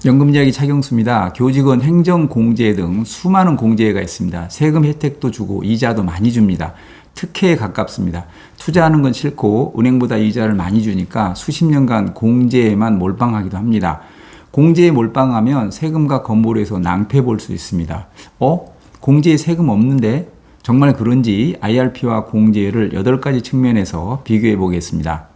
연금 이야기 차경수입니다. 교직원 행정공제 등 수많은 공제가 있습니다. 세금 혜택도 주고 이자도 많이 줍니다. 특혜에 가깝습니다. 투자하는 건 싫고 은행보다 이자를 많이 주니까 수십 년간 공제에만 몰빵하기도 합니다. 공제에 몰빵하면 세금과 건보료에서 낭패 볼 수 있습니다. 공제에 세금 없는데? 정말 그런지 IRP와 공제를 8가지 측면에서 비교해 보겠습니다.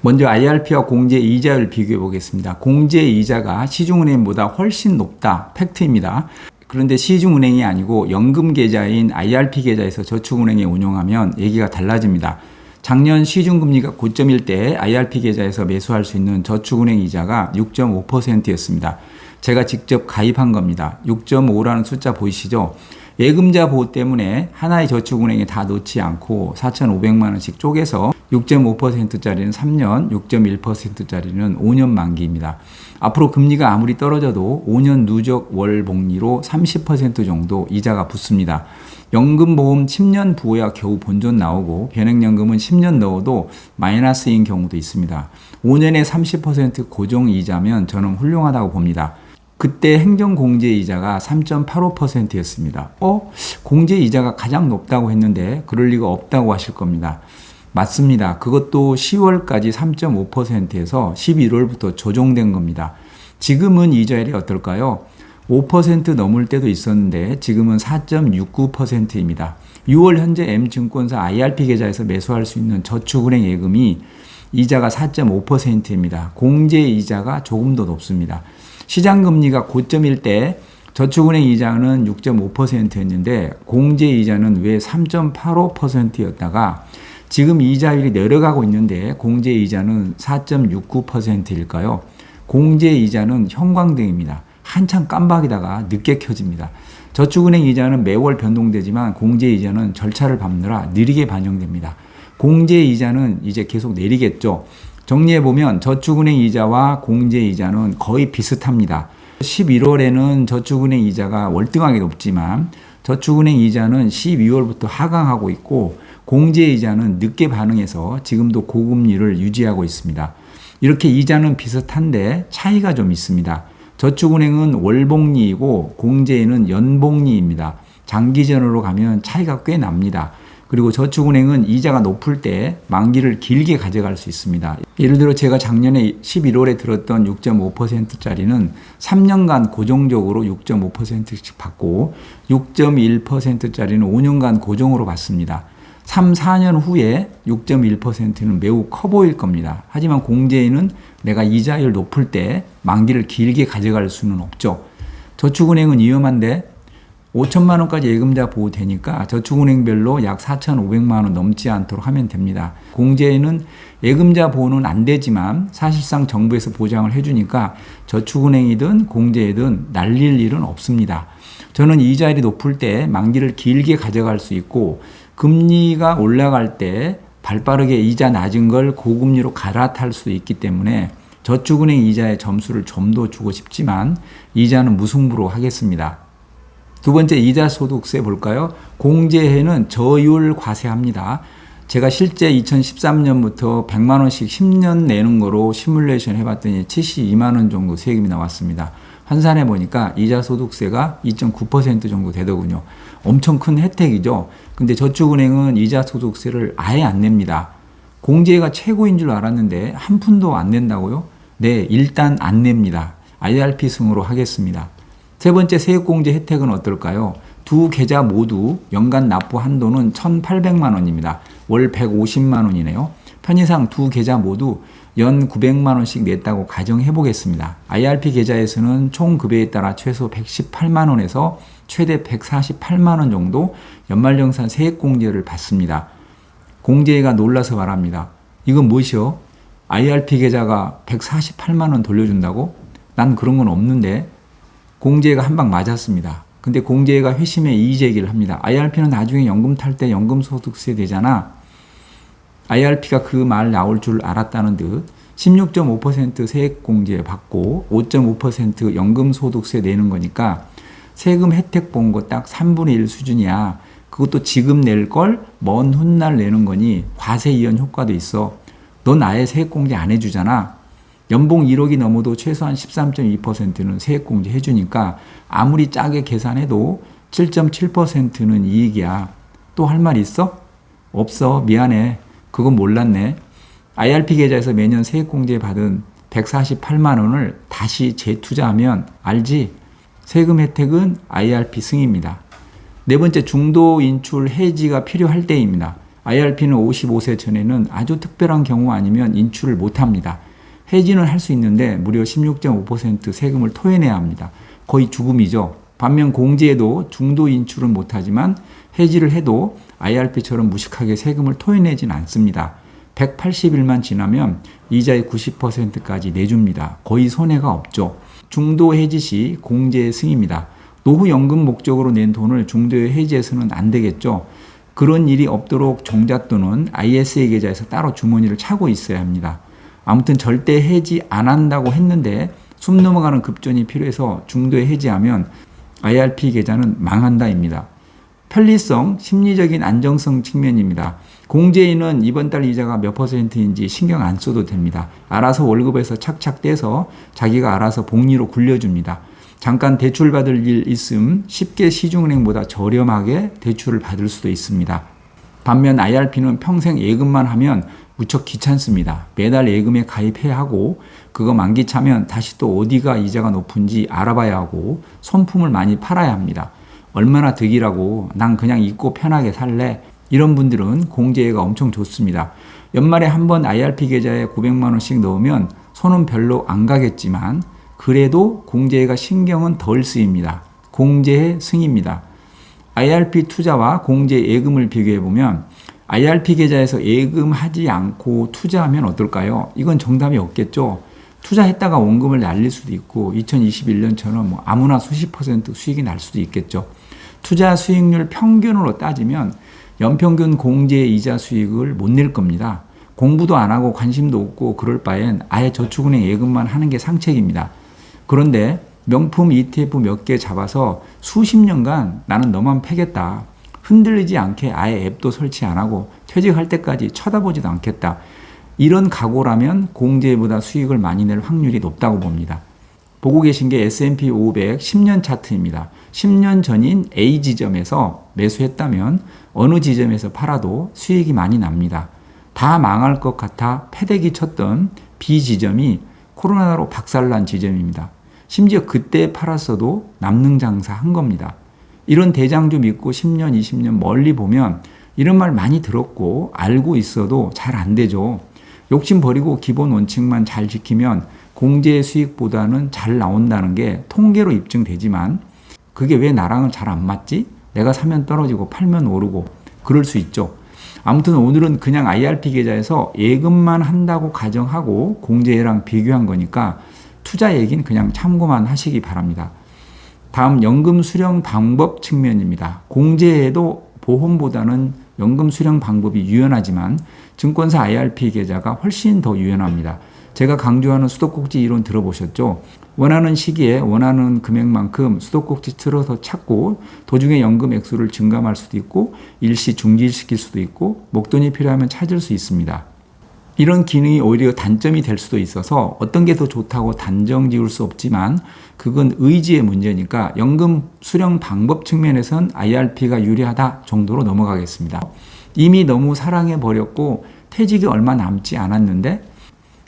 먼저 IRP와 공제 이자를 비교해 보겠습니다. 공제 이자가 시중은행보다 훨씬 높다. 팩트입니다. 그런데 시중은행이 아니고 연금 계좌인 IRP 계좌에서 저축은행에 운용하면 얘기가 달라집니다. 작년 시중금리가 고점일 때 IRP 계좌에서 매수할 수 있는 저축은행 이자가 6.5%였습니다. 제가 직접 가입한 겁니다. 6.5라는 숫자 보이시죠? 예금자 보호 때문에 하나의 저축은행에 다 넣지 않고 4,500만 원씩 쪼개서 6.5%짜리는 3년, 6.1%짜리는 5년 만기입니다. 앞으로 금리가 아무리 떨어져도 5년 누적 월 복리로 30% 정도 이자가 붙습니다. 연금보험 10년 부호야 겨우 본전 나오고 변액연금은 10년 넣어도 마이너스인 경우도 있습니다. 5년에 30% 고정이자면 저는 훌륭하다고 봅니다. 그때 행정공제이자가 3.85%였습니다. 공제이자가 가장 높다고 했는데 그럴 리가 없다고 하실 겁니다. 맞습니다. 그것도 10월까지 3.5%에서 11월부터 조정된 겁니다. 지금은 이자율이 어떨까요? 5% 넘을 때도 있었는데 지금은 4.69%입니다. 6월 현재 M증권사 IRP 계좌에서 매수할 수 있는 저축은행 예금이 이자가 4.5%입니다. 공제이자가 조금 더 높습니다. 시장금리가 고점일 때 저축은행 이자는 6.5%였는데 공제이자는 왜 3.85%였다가 지금 이자율이 내려가고 있는데 공제이자는 4.69%일까요? 공제이자는 형광등입니다. 한참 깜박이다가 늦게 켜집니다. 저축은행 이자는 매월 변동되지만 공제이자는 절차를 밟느라 느리게 반영됩니다. 공제이자는 이제 계속 내리겠죠. 정리해보면 저축은행 이자와 공제이자는 거의 비슷합니다. 11월에는 저축은행 이자가 월등하게 높지만 저축은행 이자는 12월부터 하강하고 있고 공제이자는 늦게 반응해서 지금도 고금리를 유지하고 있습니다. 이렇게 이자는 비슷한데 차이가 좀 있습니다. 저축은행은 월복리이고 공제는 연복리입니다. 장기전으로 가면 차이가 꽤 납니다. 그리고 저축은행은 이자가 높을 때 만기를 길게 가져갈 수 있습니다. 예를 들어 제가 작년에 11월에 들었던 6.5%짜리는 3년간 고정적으로 6.5%씩 받고 6.1%짜리는 5년간 고정으로 받습니다. 3, 4년 후에 6.1%는 매우 커 보일 겁니다. 하지만 공제에는 내가 이자율 높을 때 만기를 길게 가져갈 수는 없죠. 저축은행은 위험한데 5천만 원까지 예금자 보호되니까 저축은행별로 약 4,500만 원 넘지 않도록 하면 됩니다. 공제에는 예금자 보호는 안 되지만 사실상 정부에서 보장을 해주니까 저축은행이든 공제이든 날릴 일은 없습니다. 저는 이자율이 높을 때 만기를 길게 가져갈 수 있고 금리가 올라갈 때 발빠르게 이자 낮은 걸 고금리로 갈아탈 수 있기 때문에 저축은행 이자의 점수를 좀 더 주고 싶지만 이자는 무승부로 하겠습니다. 두 번째 이자소득세 볼까요? 공제에는 저율 과세합니다. 제가 실제 2013년부터 100만 원씩 10년 내는 거로 시뮬레이션 해봤더니 72만 원 정도 세금이 나왔습니다. 환산해 보니까 이자소득세가 2.9% 정도 되더군요. 엄청 큰 혜택이죠. 근데 저축은행은 이자소득세를 아예 안 냅니다. 공제가 최고인 줄 알았는데 한 푼도 안 낸다고요? 네, 일단 안 냅니다. IRP 승으로 하겠습니다. 세 번째 세액공제 혜택은 어떨까요? 두 계좌 모두 연간 납부 한도는 1,800만 원입니다. 월 150만 원이네요. 편의상 두 계좌 모두 연 900만 원씩 냈다고 가정해 보겠습니다. IRP 계좌에서는 총 급여에 따라 최소 118만 원에서 최대 148만 원 정도 연말정산 세액공제를 받습니다. 공제가 놀라서 말합니다. 이건 무엇이요? IRP 계좌가 148만 원 돌려준다고? 난 그런 건 없는데. 공제가 한 방 맞았습니다. 근데 공제가 회심의 이의제기를 합니다. IRP는 나중에 연금 탈 때 연금소득세 되잖아. IRP가 그 말 나올 줄 알았다는 듯 16.5% 세액공제 받고 5.5% 연금소득세 내는 거니까 세금 혜택 본 거 딱 3분의 1 수준이야. 그것도 지금 낼 걸 먼 훗날 내는 거니 과세 이연 효과도 있어. 넌 아예 세액공제 안 해주잖아. 연봉 1억이 넘어도 최소한 13.2%는 세액공제 해주니까 아무리 짜게 계산해도 7.7%는 이익이야. 또 할 말 있어? 없어. 미안해. 그건 몰랐네. IRP 계좌에서 매년 세액공제 받은 148만 원을 다시 재투자하면 알지? 세금 혜택은 IRP 승입니다. 네 번째, 중도 인출 해지가 필요할 때입니다. IRP는 55세 전에는 아주 특별한 경우 아니면 인출을 못합니다. 해지는 할 수 있는데 무려 16.5% 세금을 토해내야 합니다. 거의 죽음이죠. 반면 공제에도 중도 인출은 못하지만 해지를 해도 IRP처럼 무식하게 세금을 토해내진 않습니다. 180일만 지나면 이자의 90%까지 내줍니다. 거의 손해가 없죠. 중도 해지 시 공제 승입니다. 노후 연금 목적으로 낸 돈을 중도에 해지해서는 안 되겠죠. 그런 일이 없도록 종잣돈은 ISA 계좌에서 따로 주머니를 차고 있어야 합니다. 아무튼 절대 해지 안 한다고 했는데 숨 넘어가는 급전이 필요해서 중도에 해지하면 IRP 계좌는 망한다입니다. 편리성, 심리적인 안정성 측면입니다. 공제인은 이번 달 이자가 몇 %인지 신경 안 써도 됩니다. 알아서 월급에서 착착 떼서 자기가 알아서 복리로 굴려줍니다. 잠깐 대출 받을 일 있음 쉽게 시중은행보다 저렴하게 대출을 받을 수도 있습니다. 반면 IRP는 평생 예금만 하면 무척 귀찮습니다. 매달 예금에 가입해야 하고 그거 만기 차면 다시 또 어디가 이자가 높은지 알아봐야 하고 손품을 많이 팔아야 합니다. 얼마나 득이라고 난 그냥 잊고 편하게 살래? 이런 분들은 공제가 엄청 좋습니다. 연말에 한번 IRP 계좌에 900만 원씩 넣으면 손은 별로 안 가겠지만 그래도 공제가 신경은 덜 쓰입니다. 공제의 승입니다. IRP 투자와 공제 예금을 비교해보면 IRP 계좌에서 예금하지 않고 투자하면 어떨까요? 이건 정답이 없겠죠. 투자했다가 원금을 날릴 수도 있고 2021년처럼 뭐 아무나 수십 % 수익이 날 수도 있겠죠. 투자 수익률 평균으로 따지면 연평균 공제 이자 수익을 못 낼 겁니다. 공부도 안 하고 관심도 없고 그럴 바엔 아예 저축은행 예금만 하는 게 상책입니다. 그런데 명품 ETF 몇 개 잡아서 수십 년간 나는 너만 패겠다. 흔들리지 않게 아예 앱도 설치 안 하고 퇴직할 때까지 쳐다보지도 않겠다. 이런 각오라면 공제보다 수익을 많이 낼 확률이 높다고 봅니다. 보고 계신 게 S&P 500 10년 차트입니다. 10년 전인 A 지점에서 매수했다면 어느 지점에서 팔아도 수익이 많이 납니다. 다 망할 것 같아 패대기 쳤던 B 지점이 코로나로 박살난 지점입니다. 심지어 그때 팔았어도 남는 장사 한 겁니다. 이런 대장주 믿고 10년, 20년 멀리 보면 이런 말 많이 들었고 알고 있어도 잘 안 되죠. 욕심 버리고 기본 원칙만 잘 지키면 공제 수익보다는 잘 나온다는 게 통계로 입증되지만 그게 왜 나랑은 잘 안 맞지? 내가 사면 떨어지고 팔면 오르고 그럴 수 있죠. 아무튼 오늘은 그냥 IRP 계좌에서 예금만 한다고 가정하고 공제랑 비교한 거니까 투자 얘기는 그냥 참고만 하시기 바랍니다. 다음 연금 수령 방법 측면입니다. 공제에도 보험보다는 연금 수령 방법이 유연하지만 증권사 IRP 계좌가 훨씬 더 유연합니다. 제가 강조하는 수도꼭지 이론 들어보셨죠? 원하는 시기에 원하는 금액만큼 수도꼭지 틀어서 찾고 도중에 연금 액수를 증감할 수도 있고 일시 중지시킬 수도 있고 목돈이 필요하면 찾을 수 있습니다. 이런 기능이 오히려 단점이 될 수도 있어서 어떤 게 더 좋다고 단정 지을 수 없지만 그건 의지의 문제니까 연금 수령 방법 측면에선 IRP가 유리하다 정도로 넘어가겠습니다. 이미 너무 사랑해버렸고 퇴직이 얼마 남지 않았는데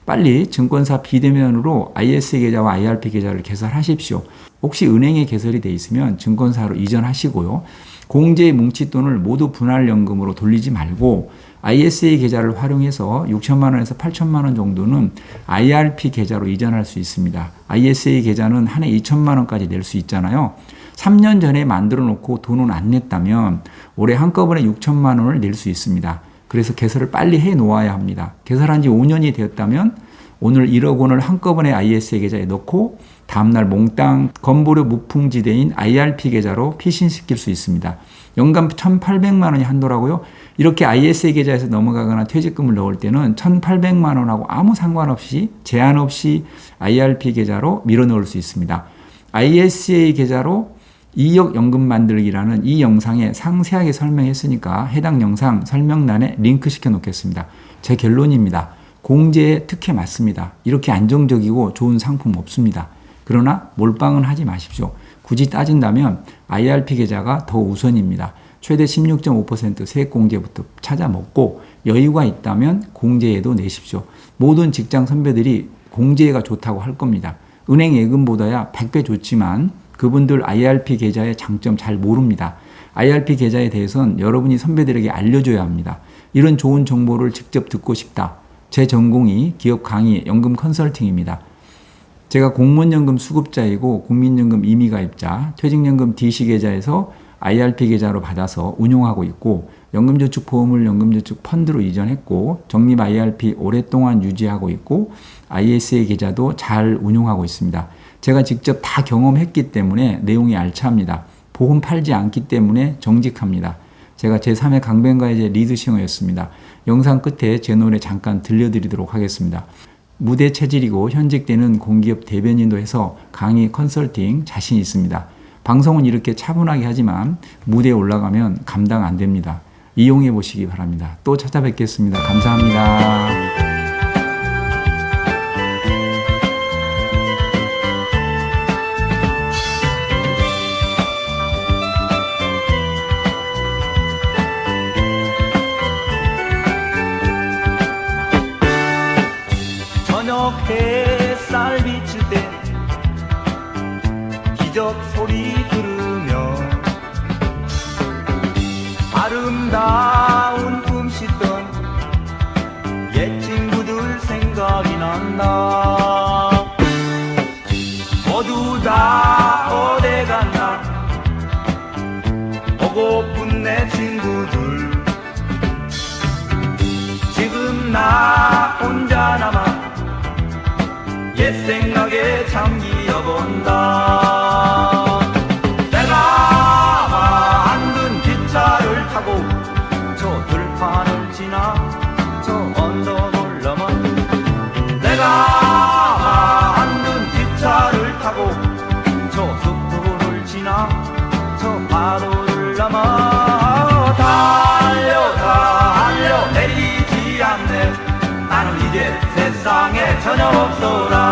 빨리 증권사 비대면으로 ISA 계좌와 IRP 계좌를 개설하십시오. 혹시 은행에 개설이 돼 있으면 증권사로 이전하시고요. 공제의 뭉칫돈을 모두 분할연금으로 돌리지 말고 ISA 계좌를 활용해서 6천만 원에서 8천만 원 정도는 IRP 계좌로 이전할 수 있습니다. ISA 계좌는 한 해 2천만 원까지 낼 수 있잖아요. 3년 전에 만들어 놓고 돈은 안 냈다면 올해 한꺼번에 6천만 원을 낼 수 있습니다. 그래서 개설을 빨리 해 놓아야 합니다. 개설한 지 5년이 되었다면 오늘 1억 원을 한꺼번에 ISA 계좌에 넣고 다음날 몽땅 건보료 무풍지대인 IRP 계좌로 피신시킬 수 있습니다. 연간 1,800만 원이 한도라고요? 이렇게 ISA 계좌에서 넘어가거나 퇴직금을 넣을 때는 1,800만 원하고 아무 상관없이 제한 없이 IRP 계좌로 밀어 넣을 수 있습니다. ISA 계좌로 2억 연금 만들기라는 이 영상에 상세하게 설명했으니까 해당 영상 설명란에 링크 시켜 놓겠습니다. 제 결론입니다. 공제의 특혜 맞습니다. 이렇게 안정적이고 좋은 상품 없습니다. 그러나 몰빵은 하지 마십시오. 굳이 따진다면 IRP 계좌가 더 우선입니다. 최대 16.5% 세액공제부터 찾아 먹고 여유가 있다면 공제에도 내십시오. 모든 직장 선배들이 공제가 좋다고 할 겁니다. 은행 예금보다야 100배 좋지만 그분들 IRP 계좌의 장점 잘 모릅니다. IRP 계좌에 대해서는 여러분이 선배들에게 알려줘야 합니다. 이런 좋은 정보를 직접 듣고 싶다. 제 전공이 기업 강의, 연금 컨설팅입니다. 제가 공무원연금 수급자이고 국민연금 임의가입자, 퇴직연금 DC 계좌에서 IRP 계좌로 받아서 운용하고 있고 연금저축보험을 연금저축 펀드로 이전했고 적립 IRP 오랫동안 유지하고 있고 ISA 계좌도 잘 운용하고 있습니다. 제가 직접 다 경험했기 때문에 내용이 알차합니다. 보험 팔지 않기 때문에 정직합니다. 제가 제3회 강변가이제 리드싱어였습니다. 영상 끝에 제 노래 잠깐 들려드리도록 하겠습니다. 무대 체질이고 현직되는 공기업 대변인도 해서 강의 컨설팅 자신 있습니다. 방송은 이렇게 차분하게 하지만 무대에 올라가면 감당 안 됩니다. 이용해 보시기 바랍니다. 또 찾아뵙겠습니다. 감사합니다. 저녁 햇살 비칠 때 기적 소리 들으며 아름다운 꿈 씻던 옛 친구들 생각이 난다. 모두 다 어디 갔나 보고픈 내 친구들. 지금 나 혼자 남아 옛 생각에 잠기어본다. 내가 만든 기차를 타고 저 들판을 지나 저 언덕을 넘어. 내가 만든 기차를 타고 저 숲을 지나 저 파도를 넘어. 달려 달려 내리지 않네. 나는 이제 세상에 전혀 없소라.